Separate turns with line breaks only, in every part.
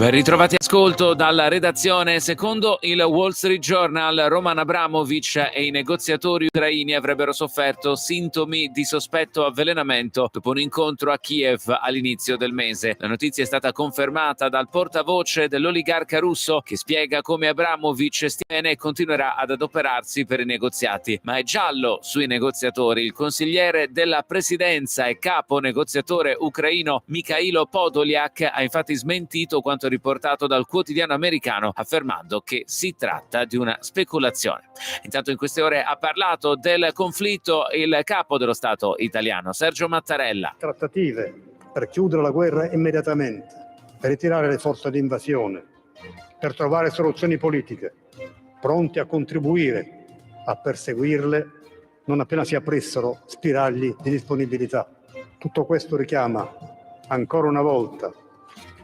Ben ritrovati ascolto dalla redazione. Secondo il Wall Street Journal, Roman Abramovich e i negoziatori ucraini avrebbero sofferto sintomi di sospetto avvelenamento dopo un incontro a Kiev all'inizio del mese. La notizia è stata confermata dal portavoce dell'oligarca russo, che spiega come Abramovich stiene e continuerà ad adoperarsi per i negoziati. Ma è giallo sui negoziatori. Il consigliere della presidenza e capo negoziatore ucraino Mikhailo Podolyak ha infatti smentito quanto riportato dal quotidiano americano, affermando che si tratta di una speculazione. Intanto in queste ore ha parlato del conflitto il capo dello Stato italiano, Sergio Mattarella.
Trattative per chiudere la guerra immediatamente, per ritirare le forze di invasione, per trovare soluzioni politiche, pronti a contribuire a perseguirle non appena si aprissero spiragli di disponibilità. Tutto questo richiama ancora una volta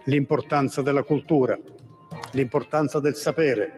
l'importanza della cultura, l'importanza del sapere,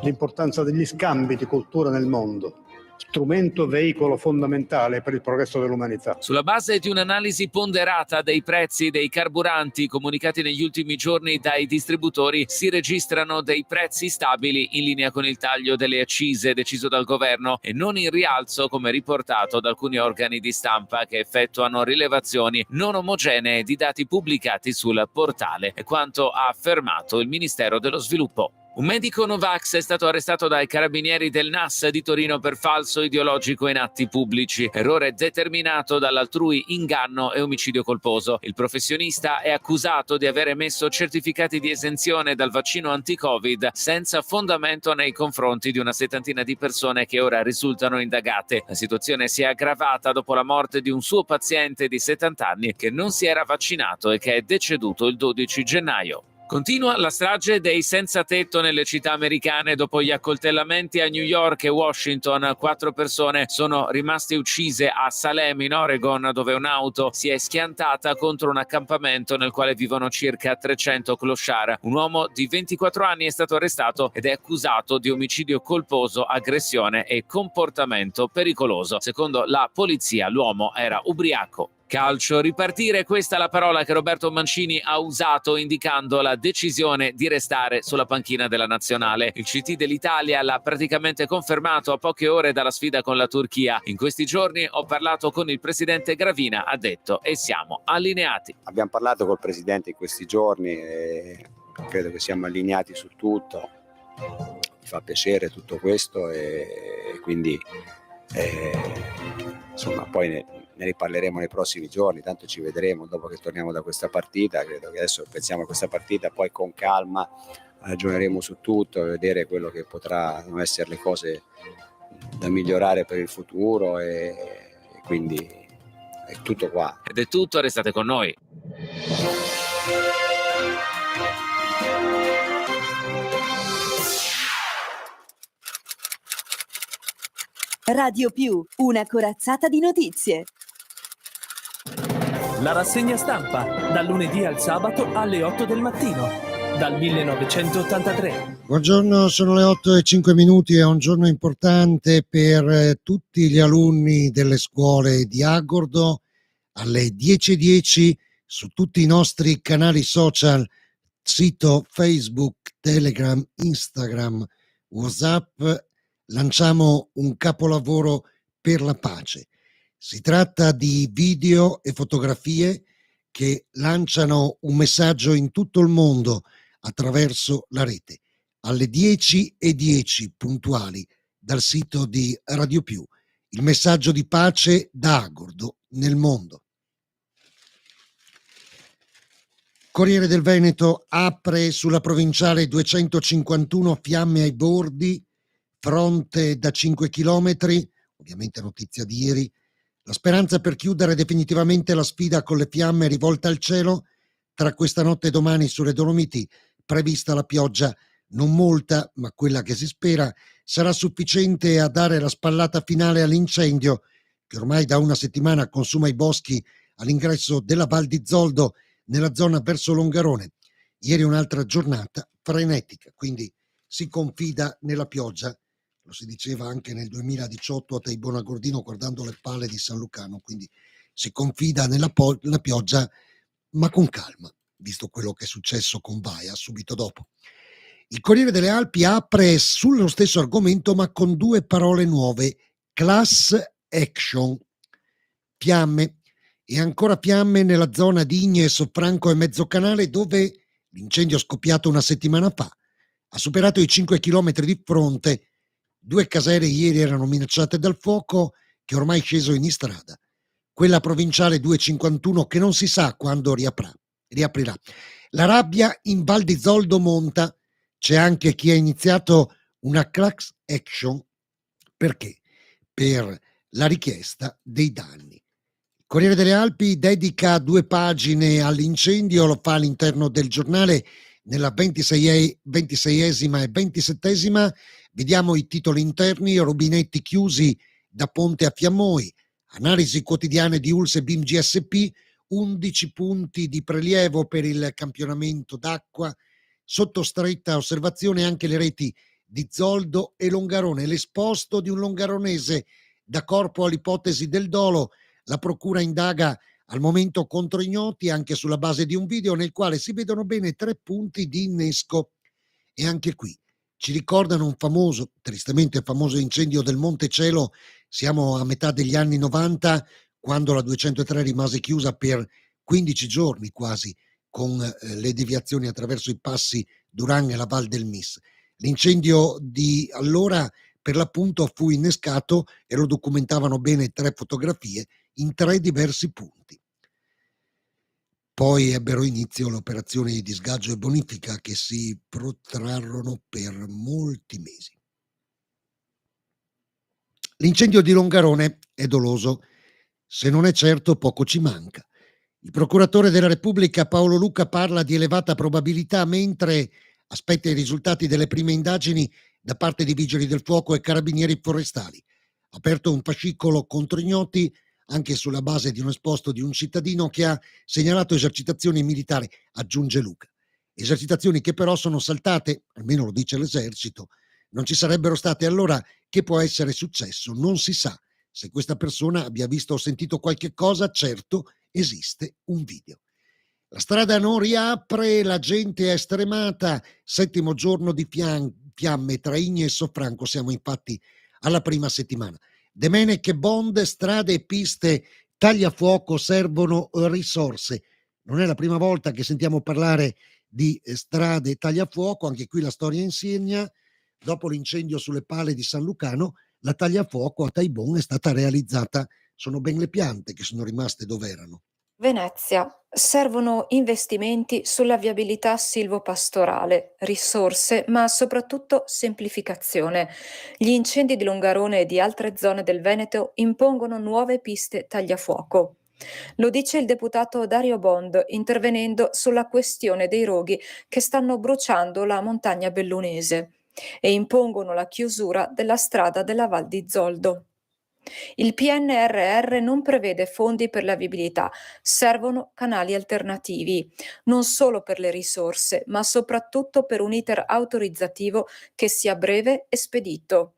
l'importanza degli scambi di cultura nel mondo, strumento veicolo fondamentale per il progresso dell'umanità.
Sulla base di un'analisi ponderata dei prezzi dei carburanti comunicati negli ultimi giorni dai distributori, si registrano dei prezzi stabili in linea con il taglio delle accise deciso dal governo e non in rialzo come riportato da alcuni organi di stampa che effettuano rilevazioni non omogenee di dati pubblicati sul portale, è quanto ha affermato il Ministero dello Sviluppo. Un medico Novax è stato arrestato dai carabinieri del NAS di Torino per falso ideologico in atti pubblici, errore determinato dall'altrui inganno e omicidio colposo. Il professionista è accusato di aver emesso certificati di esenzione dal vaccino anti-Covid senza fondamento nei confronti di una settantina di persone che ora risultano indagate. La situazione si è aggravata dopo la morte di un suo paziente di 70 anni che non si era vaccinato e che è deceduto il 12 gennaio. Continua la strage dei senza tetto nelle città americane dopo gli accoltellamenti a New York e Washington. 4 persone sono rimaste uccise a Salem in Oregon, dove un'auto si è schiantata contro un accampamento nel quale vivono circa 300 clochard. Un uomo di 24 anni è stato arrestato ed è accusato di omicidio colposo, aggressione e comportamento pericoloso. Secondo la polizia l'uomo era ubriaco. Calcio, ripartire, questa è la parola che Roberto Mancini ha usato indicando la decisione di restare sulla panchina della nazionale. Il CT dell'Italia l'ha praticamente confermato a poche ore dalla sfida con la Turchia. In questi giorni ho parlato con il presidente Gravina, ha detto, e siamo allineati.
Abbiamo parlato col presidente in questi giorni e credo che siamo allineati su tutto. Mi fa piacere tutto questo e quindi insomma poi ne riparleremo nei prossimi giorni, tanto ci vedremo dopo che torniamo da questa partita. Credo che adesso pensiamo a questa partita, poi con calma ragioneremo su tutto e vedere quello che potranno essere le cose da migliorare per il futuro e quindi è tutto qua.
Ed è tutto, restate con noi.
Radio Più, una corazzata di notizie.
La rassegna stampa, dal lunedì al sabato alle 8 del mattino, dal 1983. Buongiorno, sono le 8:05, è un giorno importante per tutti gli alunni delle scuole di Agordo. Alle 10:10 su tutti i nostri canali social, sito Facebook, Telegram, Instagram, WhatsApp, lanciamo un capolavoro per la pace. Si tratta di video e fotografie che lanciano un messaggio in tutto il mondo attraverso la rete. Alle 10:10 puntuali dal sito di Radio Più, il messaggio di pace da Agordo nel mondo. Corriere del Veneto apre sulla provinciale 251, fiamme ai bordi, fronte da 5 chilometri, ovviamente notizia di ieri. La speranza per chiudere definitivamente la sfida con le fiamme rivolta al cielo. Tra questa notte e domani sulle Dolomiti prevista la pioggia, non molta, ma quella che si spera sarà sufficiente a dare la spallata finale all'incendio che ormai da una settimana consuma i boschi all'ingresso della Val di Zoldo nella zona verso Longarone. Ieri un'altra giornata frenetica, quindi si confida nella pioggia. Lo si diceva anche nel 2018 a Teibona Gordino guardando le palle di San Lucano, quindi si confida nella pioggia ma con calma. visto quello che è successo con Baia subito dopo. Il Corriere delle Alpi apre sullo stesso argomento ma con due parole nuove: class action. Fiamme e ancora fiamme nella zona di Ignes, Franco e Mezzocanale, dove l'incendio scoppiato una settimana fa ha superato i 5 chilometri di fronte. 2 casere ieri erano minacciate dal fuoco che ormai è sceso in strada. Quella provinciale 251 che non si sa quando riaprirà. La rabbia in Val di Zoldo monta. C'è anche chi ha iniziato una class action. Perché? Per la richiesta dei danni. Il Corriere delle Alpi dedica 2 pagine all'incendio, lo fa all'interno del giornale nella 26esima e 27esima. Vediamo i titoli interni: rubinetti chiusi da Ponte a Fiammoi, analisi quotidiane di ULSS e BIM GSP, 11 punti di prelievo per il campionamento d'acqua, sotto stretta osservazione anche le reti di Zoldo e Longarone, l'esposto di un longaronese da corpo all'ipotesi del dolo. La procura indaga al momento contro ignoti anche sulla base di un video nel quale si vedono bene 3 punti di innesco. E anche qui ci ricordano un famoso, tristemente famoso incendio del Montecelo. Siamo a metà degli anni 90, quando la 203 rimase chiusa per 15 giorni quasi, con le deviazioni attraverso i passi Duran e la Val del Mis. L'incendio di allora per l'appunto fu innescato e lo documentavano bene 3 fotografie in 3 diversi punti. Poi ebbero inizio le operazioni di sgaggio e bonifica che si protrarrono per molti mesi. L'incendio di Longarone è doloso, se non è certo poco ci manca. Il procuratore della Repubblica Paolo Luca parla di elevata probabilità mentre aspetta i risultati delle prime indagini da parte di vigili del fuoco e carabinieri forestali. Aperto un fascicolo contro ignoti anche sulla base di un esposto di un cittadino che ha segnalato esercitazioni militari, aggiunge Luca. Esercitazioni che però sono saltate, almeno lo dice l'esercito. Non ci sarebbero state, allora che può essere successo? Non si sa. Se questa persona abbia visto o sentito qualche cosa, certo esiste un video. La strada non riapre, la gente è stremata. 7° giorno di fiamme tra Ignes e Soffranco, siamo infatti alla prima settimana. Domenech e Bond, strade e piste, tagliafuoco, servono risorse. Non è la prima volta che sentiamo parlare di strade e tagliafuoco, anche qui la storia insegna. Dopo l'incendio sulle pale di San Lucano, la tagliafuoco a Taibon è stata realizzata. Sono ben le piante che sono rimaste dove erano.
Venezia. Servono investimenti sulla viabilità silvopastorale, risorse, ma soprattutto semplificazione. Gli incendi di Longarone e di altre zone del Veneto impongono nuove piste tagliafuoco. Lo dice il deputato Dario Bond, intervenendo sulla questione dei roghi che stanno bruciando la montagna bellunese e impongono la chiusura della strada della Val di Zoldo. Il PNRR non prevede fondi per la viabilità, servono canali alternativi, non solo per le risorse, ma soprattutto per un iter autorizzativo che sia breve e spedito.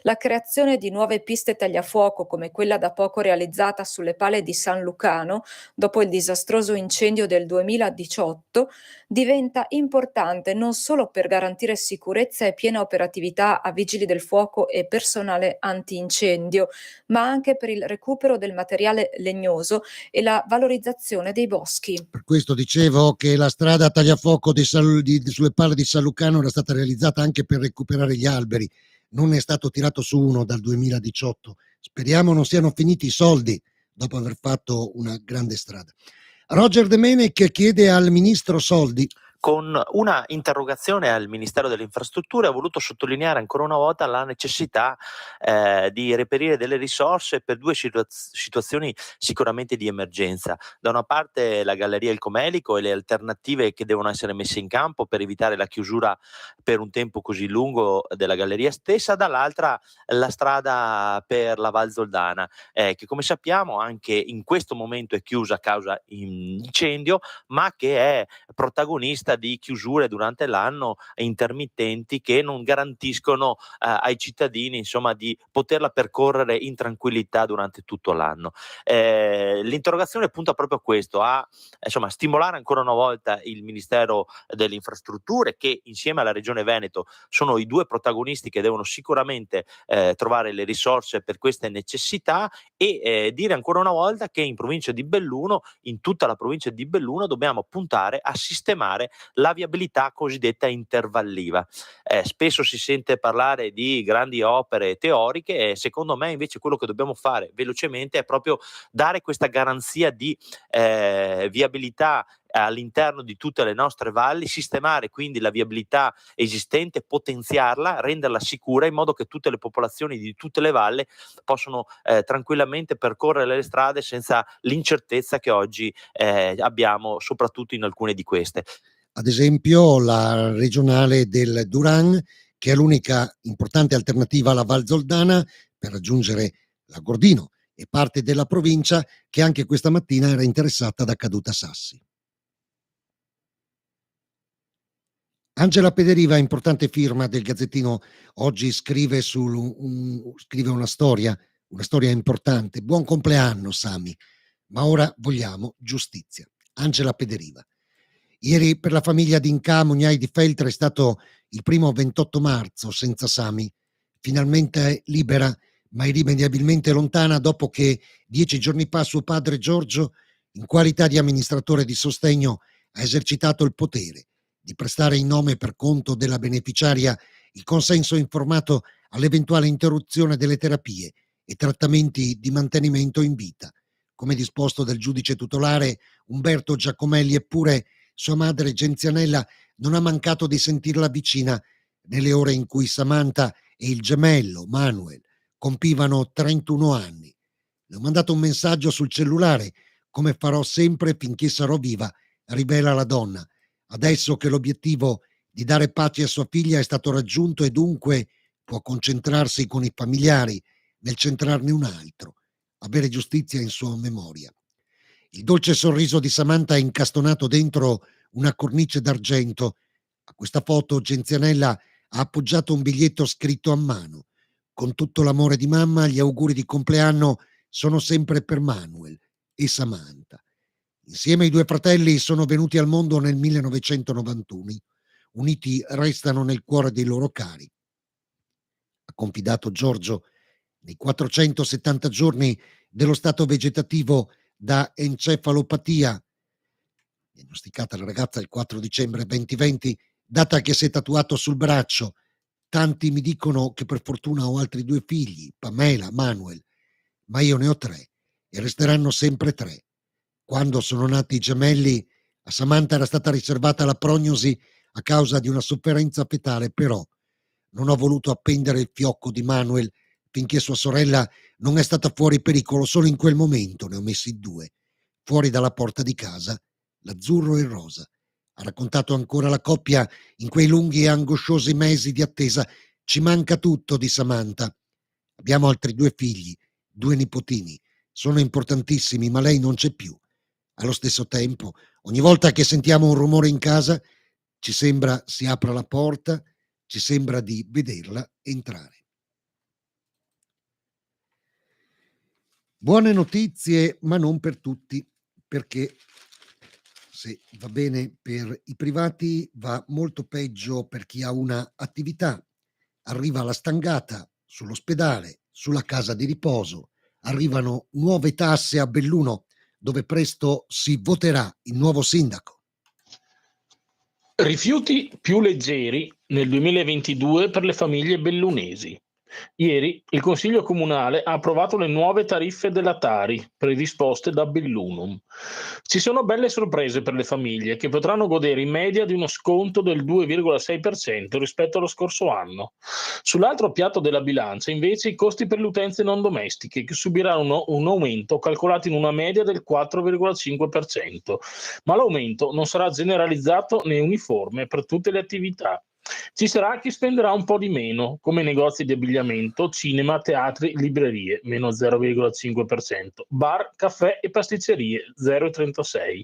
La creazione di nuove piste tagliafuoco come quella da poco realizzata sulle pale di San Lucano, dopo il disastroso incendio del 2018, diventa importante non solo per garantire sicurezza e piena operatività a vigili del fuoco e personale antincendio, ma anche per il recupero del materiale legnoso e la valorizzazione dei boschi.
Per questo dicevo che la strada tagliafuoco sulle pale di San Lucano era stata realizzata anche per recuperare gli alberi. Non è stato tirato su uno dal 2018. Speriamo non siano finiti i soldi dopo aver fatto una grande strada. Roger Domenech chiede al ministro soldi.
Con una interrogazione al Ministero delle Infrastrutture ha voluto sottolineare ancora una volta la necessità di reperire delle risorse per 2 situazioni sicuramente di emergenza. Da una parte la Galleria Il Comelico e le alternative che devono essere messe in campo per evitare la chiusura per un tempo così lungo della galleria stessa, dall'altra la strada per la Val Zoldana, che come sappiamo anche in questo momento è chiusa a causa incendio, ma che è protagonista sorta di chiusure durante l'anno intermittenti che non garantiscono ai cittadini, insomma, di poterla percorrere in tranquillità durante tutto l'anno. L'interrogazione punta proprio a questo, a insomma stimolare ancora una volta il Ministero delle Infrastrutture, che insieme alla Regione Veneto sono i due protagonisti che devono sicuramente trovare le risorse per queste necessità, e dire ancora una volta che in provincia di Belluno, in tutta la provincia di Belluno, dobbiamo puntare a sistemare la viabilità cosiddetta intervalliva. Spesso si sente parlare di grandi opere teoriche, e secondo me invece quello che dobbiamo fare velocemente è proprio dare questa garanzia di viabilità all'interno di tutte le nostre valli, sistemare quindi la viabilità esistente, potenziarla, renderla sicura, in modo che tutte le popolazioni di tutte le valli possono tranquillamente percorrere le strade senza l'incertezza che oggi abbiamo, soprattutto in alcune di queste.
Ad esempio la regionale del Duran, che è l'unica importante alternativa alla Val Zoldana per raggiungere l'Agordino, e parte della provincia che anche questa mattina era interessata da caduta sassi. Angela Pederiva, importante firma del Gazzettino, oggi scrive scrive una storia importante. Buon compleanno, Sami, ma ora vogliamo giustizia. Angela Pederiva. Ieri per la famiglia di Inca Mugnai di Feltre è stato il primo 28 marzo senza Sami, finalmente libera ma irrimediabilmente lontana dopo che 10 giorni fa suo padre Giorgio, in qualità di amministratore di sostegno, ha esercitato il potere di prestare in nome e per conto della beneficiaria il consenso informato all'eventuale interruzione delle terapie e trattamenti di mantenimento in vita, come disposto dal giudice tutelare Umberto Giacomelli. Eppure sua madre Genzianella non ha mancato di sentirla vicina nelle ore in cui Samantha e il gemello Manuel compivano 31 anni. Le ho mandato un messaggio sul cellulare, come farò sempre finché sarò viva, rivela la donna, adesso che l'obiettivo di dare pace a sua figlia è stato raggiunto e dunque può concentrarsi con i familiari nel centrarne un altro, avere giustizia in sua memoria. Il dolce sorriso di Samantha è incastonato dentro una cornice d'argento. A questa foto Genzianella ha appoggiato un biglietto scritto a mano. Con tutto l'amore di mamma, gli auguri di compleanno sono sempre per Manuel e Samantha. Insieme i due fratelli sono venuti al mondo nel 1991. Uniti restano nel cuore dei loro cari. Ha confidato Giorgio, nei 470 giorni dello stato vegetativo da encefalopatia, diagnosticata la ragazza il 4 dicembre 2020, data che si è tatuato sul braccio. Tanti mi dicono che per fortuna ho altri 2 figli, Pamela, Manuel, ma io ne ho 3 e resteranno sempre 3. Quando sono nati i gemelli, a Samantha era stata riservata la prognosi a causa di una sofferenza fetale, però non ho voluto appendere il fiocco di Manuel finché sua sorella non è stata fuori pericolo. Solo in quel momento ne ho messi 2, fuori dalla porta di casa, l'azzurro e il rosa. Ha raccontato ancora la coppia in quei lunghi e angosciosi mesi di attesa. Ci manca tutto di Samantha. Abbiamo altri 2 figli, 2 nipotini. Sono importantissimi, ma lei non c'è più. Allo stesso tempo, ogni volta che sentiamo un rumore in casa, ci sembra si apra la porta, ci sembra di vederla entrare. Buone notizie, ma non per tutti, perché se va bene per i privati, va molto peggio per chi ha una attività. Arriva la stangata sull'ospedale, sulla casa di riposo, arrivano nuove tasse a Belluno, dove presto si voterà il nuovo sindaco.
Rifiuti più leggeri nel 2022 per le famiglie bellunesi. Ieri il Consiglio Comunale ha approvato le nuove tariffe della Tari predisposte da Bellunum. Ci sono belle sorprese per le famiglie che potranno godere in media di uno sconto del 2,6% rispetto allo scorso anno. Sull'altro piatto della bilancia invece i costi per le utenze non domestiche che subiranno un aumento calcolato in una media del 4,5%, ma l'aumento non sarà generalizzato né uniforme per tutte le attività. Ci sarà chi spenderà un po' di meno, come negozi di abbigliamento, cinema, teatri, librerie, meno 0,5%, bar, caffè e pasticcerie, 0,36%.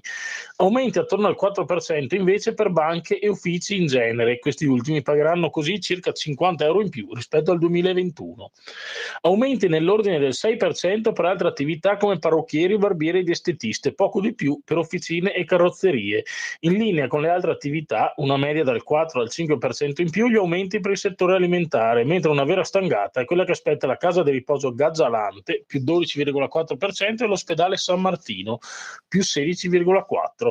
Aumenti attorno al 4% invece per banche e uffici in genere, questi ultimi pagheranno così circa 50 euro in più rispetto al 2021. Aumenti nell'ordine del 6% per altre attività come parrucchieri, barbieri ed estetiste, poco di più per officine e carrozzerie. In linea con le altre attività, una media dal 4 al 5% in più gli aumenti per il settore alimentare, mentre una vera stangata è quella che aspetta la casa di riposo Gazzalante, più 12,4%, e l'ospedale San Martino, più 16,4%.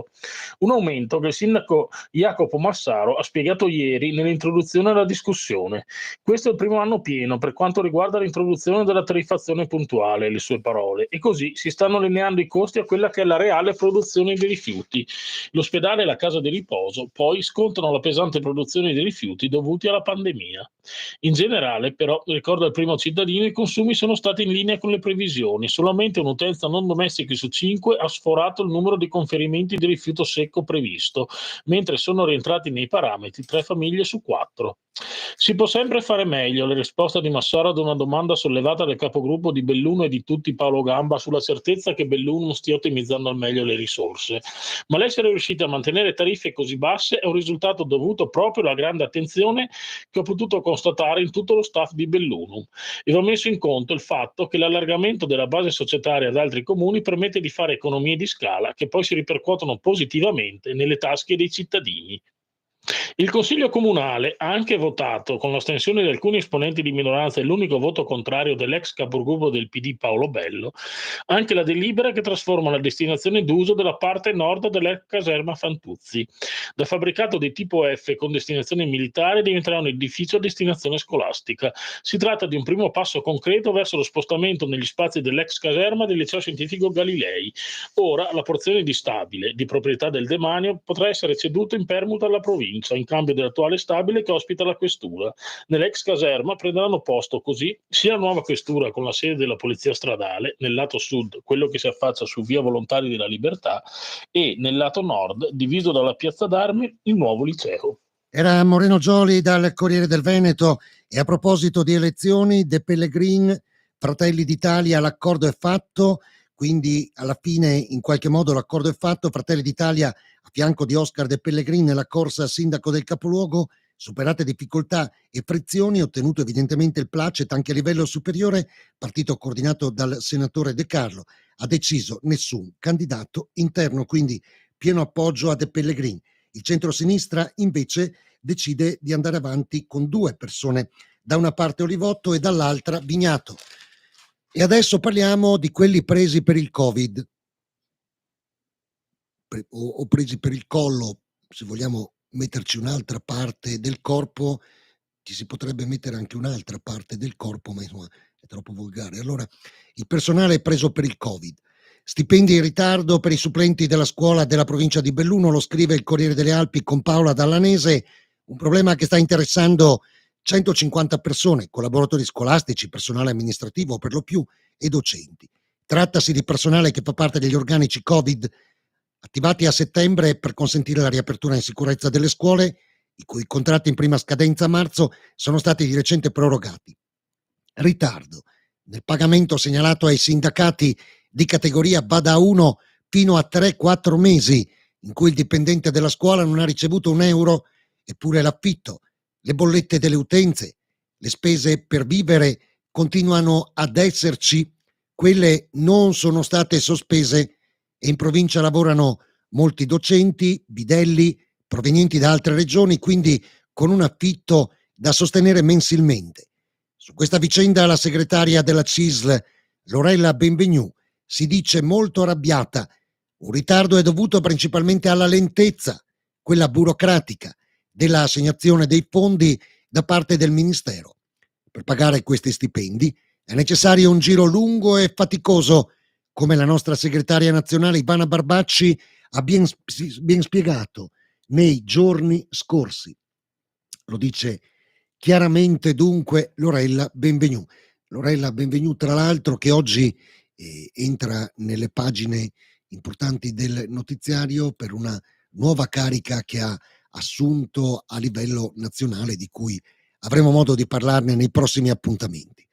Un aumento che il sindaco Jacopo Massaro ha spiegato ieri nell'introduzione alla discussione. Questo è il primo anno pieno per quanto riguarda l'introduzione della tariffazione puntuale, le sue parole, e così si stanno allineando i costi a quella che è la reale produzione dei rifiuti. L'ospedale e la casa di riposo poi scontano la pesante produzione di rifiuti dovuti alla pandemia. In generale, però, ricorda il primo cittadino, i consumi sono stati in linea con le previsioni. Solamente un'utenza non domestica su 5 ha sforato il numero di conferimenti di rifiuto secco previsto, mentre sono rientrati nei parametri 3 famiglie su 4. Si può sempre fare meglio, la risposta di Massaro ad una domanda sollevata dal capogruppo di Belluno e di tutti Paolo Gamba sulla certezza che Belluno stia ottimizzando al meglio le risorse. Ma l'essere riusciti a mantenere tariffe così basse è un risultato dovuto proprio alla grande attenzione che ho potuto constatare in tutto lo staff di Belluno. E va messo in conto il fatto che l'allargamento della base societaria ad altri comuni permette di fare economie di scala che poi si ripercuotono positivamente nelle tasche dei cittadini. Il Consiglio Comunale ha anche votato, con l'astensione di alcuni esponenti di minoranza e l'unico voto contrario dell'ex capogruppo del PD Paolo Bello, anche la delibera che trasforma la destinazione d'uso della parte nord dell'ex caserma Fantuzzi. Da fabbricato di tipo F con destinazione militare diventerà un edificio a destinazione scolastica. Si tratta di un primo passo concreto verso lo spostamento negli spazi dell'ex caserma del liceo scientifico Galilei. Ora la porzione di stabile, di proprietà del demanio, potrà essere ceduta in permuta alla provincia, in cambio dell'attuale stabile che ospita la questura. Nell'ex caserma prenderanno posto così sia la nuova questura con la sede della polizia stradale, nel lato sud quello che si affaccia su via Volontari della Libertà, e nel lato nord, diviso dalla piazza d'Armi, il nuovo liceo.
Era Moreno Gioli dal Corriere del Veneto. E a proposito di elezioni, De Pellegrin, Fratelli d'Italia, l'accordo è fatto, quindi alla fine in qualche modo l'accordo è fatto. Fratelli d'Italia a fianco di Oscar De Pellegrin nella corsa a sindaco del capoluogo, superate difficoltà e frizioni, ottenuto evidentemente il placet anche a livello superiore, partito coordinato dal senatore De Carlo ha deciso nessun candidato interno, quindi pieno appoggio a De Pellegrin. Il centrosinistra invece decide di andare avanti con 2 persone, da una parte Olivotto e dall'altra Vignato. E adesso parliamo di quelli presi per il Covid, o presi per il collo, se vogliamo metterci un'altra parte del corpo, ci si potrebbe mettere anche un'altra parte del corpo, ma insomma è troppo volgare. Allora, il personale è preso per il Covid. Stipendi in ritardo per i supplenti della scuola della provincia di Belluno, lo scrive il Corriere delle Alpi con Paola Dallanese, un problema che sta interessando 150 persone, collaboratori scolastici, personale amministrativo per lo più e docenti. Trattasi di personale che fa parte degli organici Covid attivati a settembre per consentire la riapertura in sicurezza delle scuole, i cui contratti in prima scadenza a marzo sono stati di recente prorogati. Ritardo nel pagamento segnalato ai sindacati di categoria va da 1 fino a 3-4 mesi in cui il dipendente della scuola non ha ricevuto un euro, eppure l'affitto, le bollette delle utenze, le spese per vivere continuano ad esserci, quelle non sono state sospese e in provincia lavorano molti docenti, bidelli, provenienti da altre regioni, quindi con un affitto da sostenere mensilmente. Su questa vicenda la segretaria della CISL, Lorella Benvenu, si dice molto arrabbiata. Un ritardo è dovuto principalmente alla lentezza, quella burocratica, dell'assegnazione dei fondi da parte del Ministero. Per pagare questi stipendi è necessario un giro lungo e faticoso, come la nostra segretaria nazionale Ivana Barbacci ha ben spiegato nei giorni scorsi. Lo dice chiaramente dunque Lorella Benvenu. Lorella Benvenu, tra l'altro, che oggi entra nelle pagine importanti del notiziario per una nuova carica che ha assunto a livello nazionale, di cui avremo modo di parlarne nei prossimi appuntamenti.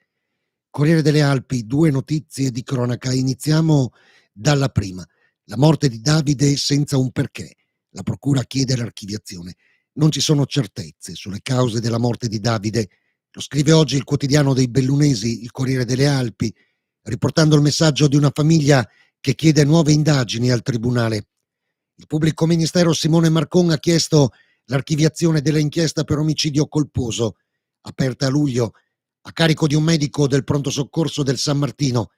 Corriere delle Alpi, 2 notizie di cronaca. Iniziamo dalla prima. La morte di Davide senza un perché. La procura chiede l'archiviazione. Non ci sono certezze sulle cause della morte di Davide. Lo scrive oggi il quotidiano dei bellunesi, il Corriere delle Alpi, riportando il messaggio di una famiglia che chiede nuove indagini al tribunale. Il pubblico ministero Simone Marcon ha chiesto l'archiviazione dell'inchiesta per omicidio colposo, aperta a luglio, a carico di un medico del pronto soccorso del San Martino.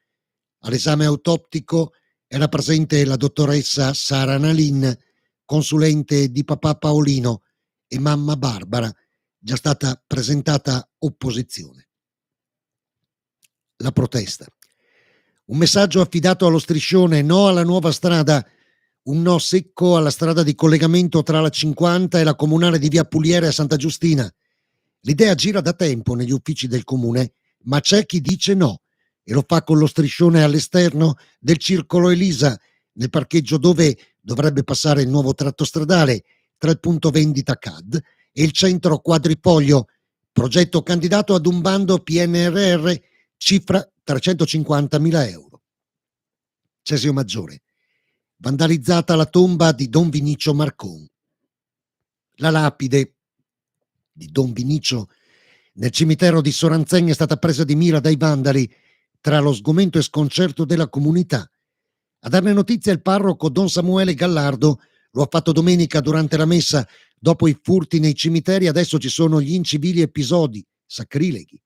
All'esame autoptico era presente la dottoressa Sara Nalin, consulente di papà Paolino, e mamma Barbara, già stata presentata opposizione. La protesta. Un messaggio affidato allo striscione no alla nuova strada, un no secco alla strada di collegamento tra la 50 e la comunale di Via Puliere a Santa Giustina. L'idea gira da tempo negli uffici del comune, ma c'è chi dice no e lo fa con lo striscione all'esterno del circolo Elisa, nel parcheggio dove dovrebbe passare il nuovo tratto stradale tra il punto vendita CAD e il centro quadrifoglio, progetto candidato ad un bando PNRR, cifra 350.000 euro. Cesio Maggiore. Vandalizzata la tomba di Don Vinicio Marcon. La lapide di Don Vinicio nel cimitero di Soranzegna è stata presa di mira dai vandali tra lo sgomento e sconcerto della comunità. A darne notizia il parroco Don Samuele Gallardo lo ha fatto domenica durante la messa. Dopo i furti nei cimiteri adesso ci sono gli incivili episodi sacrileghi.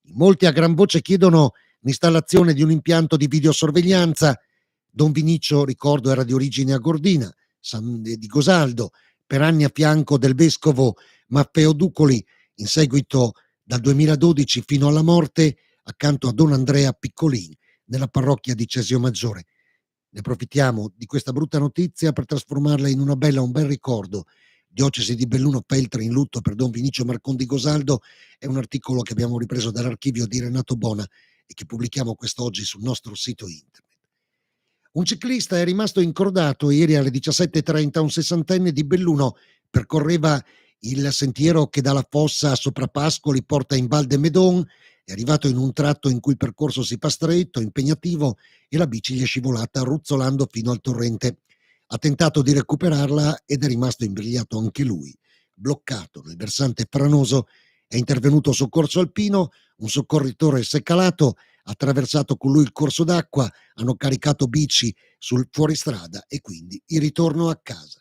In molti a gran voce chiedono l'installazione di un impianto di videosorveglianza. Don Vinicio, ricordo, era di origine agordina, di Gosaldo, per anni a fianco del vescovo Maffeo Ducoli, in seguito dal 2012 fino alla morte accanto a Don Andrea Piccolin nella parrocchia di Cesio Maggiore. Ne approfittiamo di questa brutta notizia per trasformarla in un bel ricordo. Diocesi di Belluno Feltre in lutto per Don Vinicio Marcon di Gosaldo è un articolo che abbiamo ripreso dall'archivio di Renato Bona e che pubblichiamo quest'oggi sul nostro sito internet. Un ciclista è rimasto incordato ieri alle 17:30, un sessantenne di Belluno percorreva il sentiero che dalla fossa a Soprapascoli porta in Val de Medon, è arrivato in un tratto in cui il percorso si fa stretto, impegnativo e la bici gli è scivolata ruzzolando fino al torrente. Ha tentato di recuperarla ed è rimasto imbrigliato anche lui. Bloccato nel versante franoso è intervenuto soccorso alpino, un soccorritore si è calato, ha attraversato con lui il corso d'acqua, hanno caricato bici sul fuoristrada e quindi il ritorno a casa.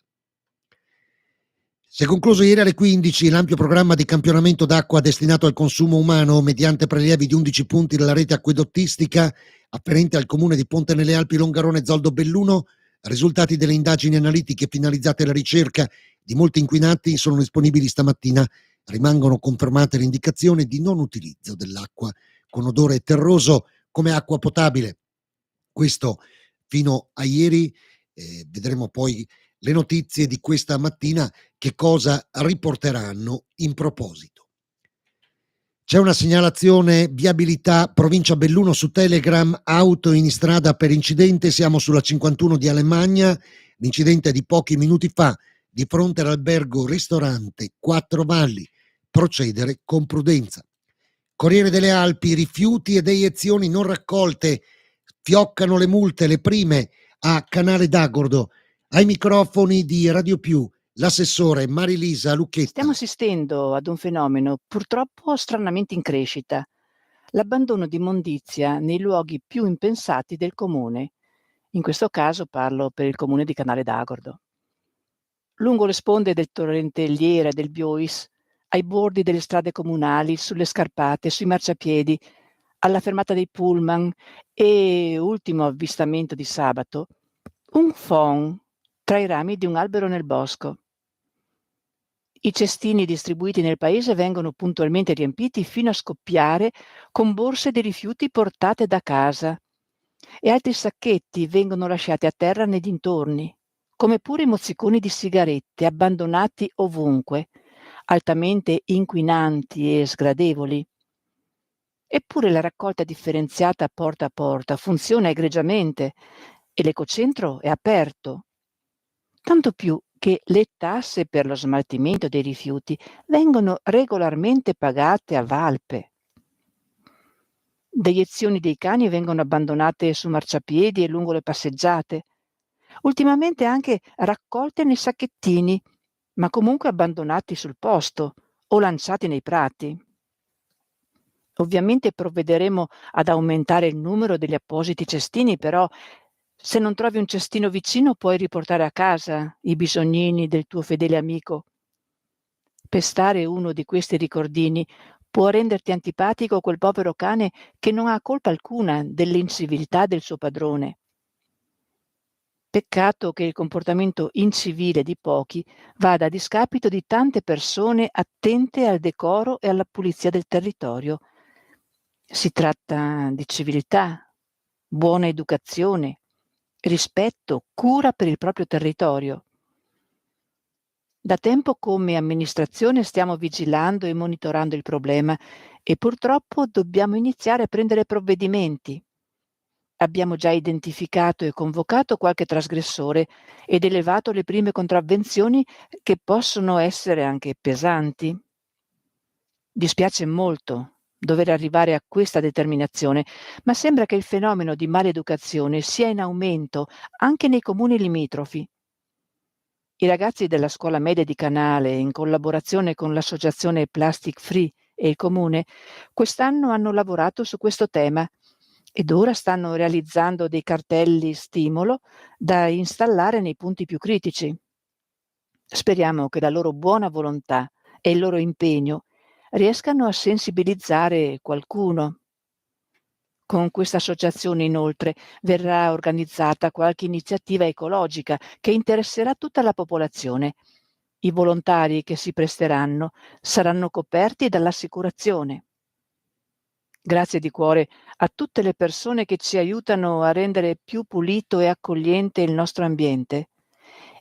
Si è concluso ieri alle 15 l'ampio programma di campionamento d'acqua destinato al consumo umano mediante prelievi di 11 punti della rete acquedottistica afferente al comune di Ponte nelle Alpi Longarone Zoldo Belluno. Risultati delle indagini analitiche finalizzate alla ricerca di molti inquinati sono disponibili stamattina. Rimangono confermate le indicazioni di non utilizzo dell'acqua con odore terroso come acqua potabile. Questo fino a ieri. Vedremo poi le notizie di questa mattina che cosa riporteranno in proposito. C'è una segnalazione viabilità provincia Belluno su Telegram, auto in strada per incidente, siamo sulla 51 di Alemagna, l'incidente è di pochi minuti fa di fronte all'albergo ristorante Quattro Valli, procedere con prudenza. Corriere delle Alpi, rifiuti ed eiezioni non raccolte, fioccano le multe, le prime a Canale d'Agordo. Ai microfoni di Radio Più, l'assessore Marilisa Lucchetti.
Stiamo assistendo ad un fenomeno purtroppo stranamente in crescita, l'abbandono di immondizia nei luoghi più impensati del comune. In questo caso parlo per il comune di Canale d'Agordo. Lungo le sponde del torrente Liera e del Biois, ai bordi delle strade comunali, sulle scarpate, sui marciapiedi, alla fermata dei pullman e, ultimo avvistamento di sabato, un phon tra i rami di un albero nel bosco. I cestini distribuiti nel paese vengono puntualmente riempiti fino a scoppiare con borse di rifiuti portate da casa e altri sacchetti vengono lasciati a terra nei dintorni, come pure i mozziconi di sigarette abbandonati ovunque, altamente inquinanti e sgradevoli. Eppure la raccolta differenziata porta a porta funziona egregiamente e l'ecocentro è aperto. Tanto più che le tasse per lo smaltimento dei rifiuti vengono regolarmente pagate a valpe. Deiezioni dei cani vengono abbandonate su marciapiedi e lungo le passeggiate. Ultimamente anche raccolte nei sacchettini, ma comunque abbandonati sul posto o lanciati nei prati. Ovviamente provvederemo ad aumentare il numero degli appositi cestini, però se non trovi un cestino vicino puoi riportare a casa i bisognini del tuo fedele amico. Pestare uno di questi ricordini può renderti antipatico quel povero cane che non ha colpa alcuna dell'inciviltà del suo padrone. Peccato che il comportamento incivile di pochi vada a discapito di tante persone attente al decoro e alla pulizia del territorio. Si tratta di civiltà, buona educazione, rispetto, cura per il proprio territorio. Da tempo come amministrazione stiamo vigilando e monitorando il problema e purtroppo dobbiamo iniziare a prendere provvedimenti. Abbiamo già identificato e convocato qualche trasgressore ed elevato le prime contravvenzioni che possono essere anche pesanti. Dispiace molto dover arrivare a questa determinazione, ma sembra che il fenomeno di maleducazione sia in aumento anche nei comuni limitrofi. I ragazzi della scuola media di Canale, in collaborazione con l'associazione Plastic Free e il comune, quest'anno hanno lavorato su questo tema ed ora stanno realizzando dei cartelli stimolo da installare nei punti più critici. Speriamo che la loro buona volontà e il loro impegno riescano a sensibilizzare qualcuno. Con questa associazione, inoltre, verrà organizzata qualche iniziativa ecologica che interesserà tutta la popolazione. I volontari che si presteranno saranno coperti dall'assicurazione. Grazie di cuore a tutte le persone che ci aiutano a rendere più pulito e accogliente il nostro ambiente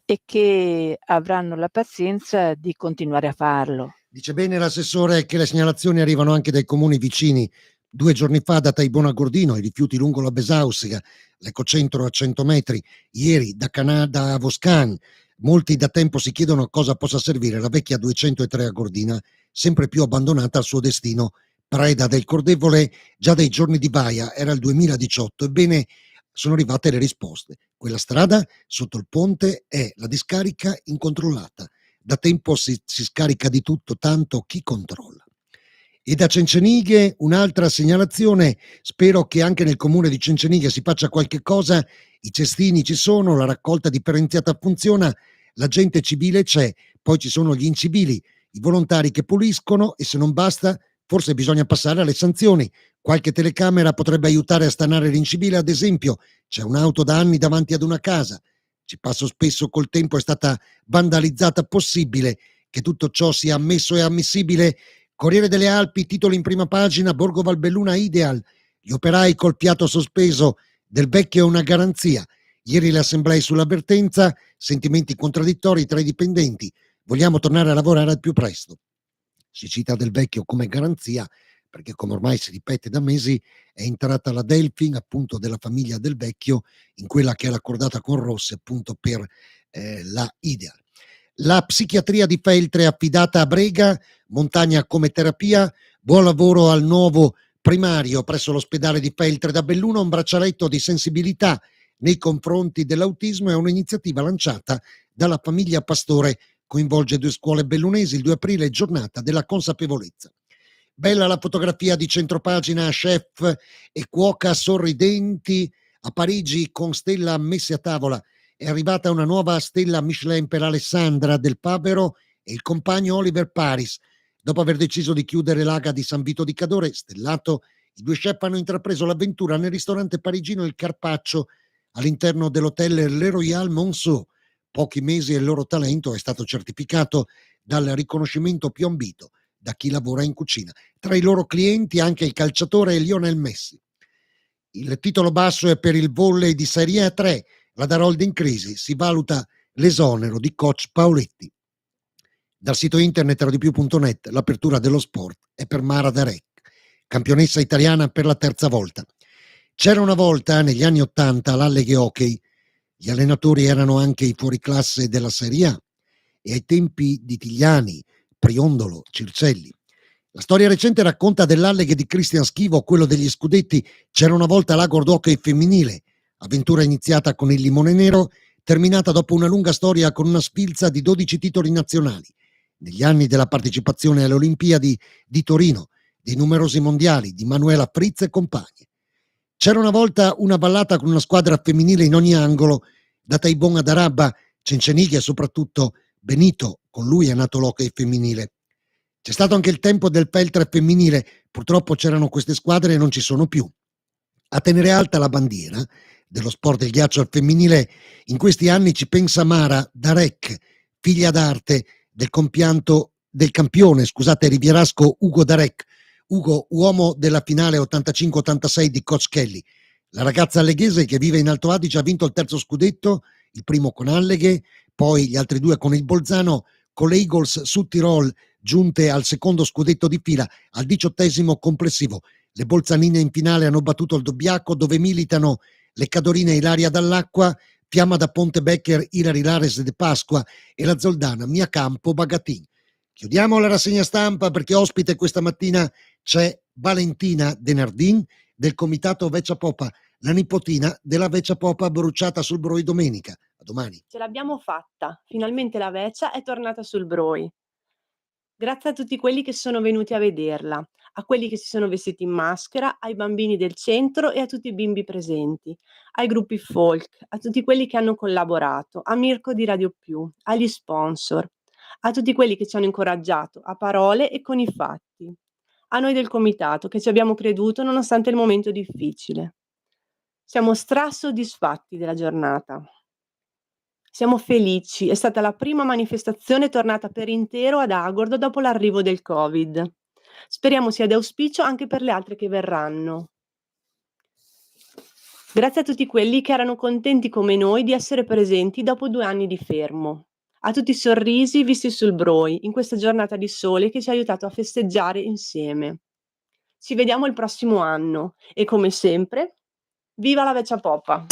e che avranno la pazienza di continuare a farlo.
Dice bene l'assessore che le segnalazioni arrivano anche dai comuni vicini. 2 giorni fa da Taibona a Gordino, i rifiuti lungo la Besausica, l'ecocentro a 100 metri, ieri da Canada a Voscan. Molti da tempo si chiedono cosa possa servire la vecchia 203 a Gordina, sempre più abbandonata al suo destino, preda del cordevole già dai giorni di Baia, era il 2018. Ebbene, sono arrivate le risposte. Quella strada sotto il ponte è la discarica incontrollata. Da tempo si scarica di tutto, tanto chi controlla. E da Cencenighe un'altra segnalazione, spero che anche nel comune di Cencenighe si faccia qualche cosa, i cestini ci sono, la raccolta differenziata funziona, la gente civile c'è, poi ci sono gli incivili, i volontari che puliscono e se non basta forse bisogna passare alle sanzioni. Qualche telecamera potrebbe aiutare a stanare l'incivile, ad esempio c'è un'auto da anni davanti ad una casa, ci passo spesso, col tempo è stata vandalizzata, possibile che tutto ciò sia ammesso e ammissibile? Corriere delle Alpi, titolo in prima pagina, Borgo Valbelluna Ideal, gli operai col piatto sospeso, del vecchio è una garanzia. Ieri le assemblee sull'avvertenza, sentimenti contraddittori tra i dipendenti, vogliamo tornare a lavorare al più presto. Si cita del vecchio come garanzia perché, come ormai si ripete da mesi, è entrata la Delfin, appunto della famiglia del vecchio, in quella che è la cordata con Rossi, appunto per la Ideal. La psichiatria di Feltre affidata a Brega, Montagna come terapia, buon lavoro al nuovo primario presso l'ospedale di Feltre da Belluno, un braccialetto di sensibilità nei confronti dell'autismo è un'iniziativa lanciata dalla famiglia Pastore, coinvolge 2 scuole bellunesi, il 2 aprile giornata della consapevolezza. Bella la fotografia di centropagina, chef e cuoca sorridenti a Parigi con stella messe a tavola. È arrivata una nuova stella Michelin per Alessandra del Pavero e il compagno Oliver Paris. Dopo aver deciso di chiudere l'Aga di San Vito di Cadore, stellato, i 2 chef hanno intrapreso l'avventura nel ristorante parigino Il Carpaccio all'interno dell'hotel Le Royal Monceau. Pochi mesi e il loro talento è stato certificato dal riconoscimento più ambito da chi lavora in cucina. Tra i loro clienti anche il calciatore Lionel Messi. Il titolo basso è per il volley di Serie 3, la Darolda in crisi, si valuta l'esonero di coach Paoletti. Dal sito internet radiopiù.net l'apertura dello sport è per Mara Derek, campionessa italiana per la 3ª volta. C'era una volta, negli anni '80, l'Alleghe Hockey, gli allenatori erano anche i fuoriclasse della Serie A. e ai tempi di Tigliani, Priondolo, Circelli. La storia recente racconta dell'Alleghe di Cristian Schivo, quello degli scudetti C'era una volta l'Agor d'Hockey femminile, avventura iniziata con il Limone Nero, terminata dopo una lunga storia con una sfilza di 12 titoli nazionali, negli anni della partecipazione alle Olimpiadi di Torino, dei numerosi mondiali di Manuela Fritz e compagni. C'era una volta una ballata con una squadra femminile in ogni angolo, da Taibon ad Arabba, Cencenighi e soprattutto Benito, con lui è nato l'hockey femminile. C'è stato anche il tempo del Peltre femminile, purtroppo c'erano queste squadre e non ci sono più. A tenere alta la bandiera dello sport del ghiaccio al femminile in questi anni ci pensa Mara Darek, figlia d'arte del campione rivierasco Ugo Darek. Ugo, uomo della finale 85-86 di Coach Kelly. La ragazza alleghese che vive in Alto Adige ha vinto il terzo scudetto, il primo con Alleghe, poi gli altri due con il Bolzano, con le Eagles Sud Tirol giunte al secondo scudetto di fila, al 18° complessivo. Le bolzanine in finale hanno battuto il Dobbiaco, dove militano le cadorine Ilaria Dall'Acqua, Fiamma da Ponte Becker, Ilari Lares de Pasqua e la zoldana Mia Campo Bagatin. Chiudiamo la rassegna stampa perché ospite questa mattina c'è Valentina Denardin del comitato Veccia Popa, la nipotina della Veccia Popa bruciata sul Broi domenica. A domani.
Ce l'abbiamo fatta, finalmente la Veccia è tornata sul Broi. Grazie a tutti quelli che sono venuti a vederla, a quelli che si sono vestiti in maschera, ai bambini del centro e a tutti i bimbi presenti, ai gruppi folk, a tutti quelli che hanno collaborato, a Mirko di Radio Più, agli sponsor, a tutti quelli che ci hanno incoraggiato a parole e con i fatti, a noi del comitato che ci abbiamo creduto nonostante il momento difficile. Siamo strasoddisfatti della giornata. Siamo felici, è stata la prima manifestazione tornata per intero ad Agordo dopo l'arrivo del Covid. Speriamo sia d'auspicio anche per le altre che verranno. Grazie a tutti quelli che erano contenti come noi di essere presenti dopo 2 anni di fermo. A tutti i sorrisi visti sul Broi in questa giornata di sole che ci ha aiutato a festeggiare insieme. Ci vediamo il prossimo anno e come sempre, viva la Veccia Popa!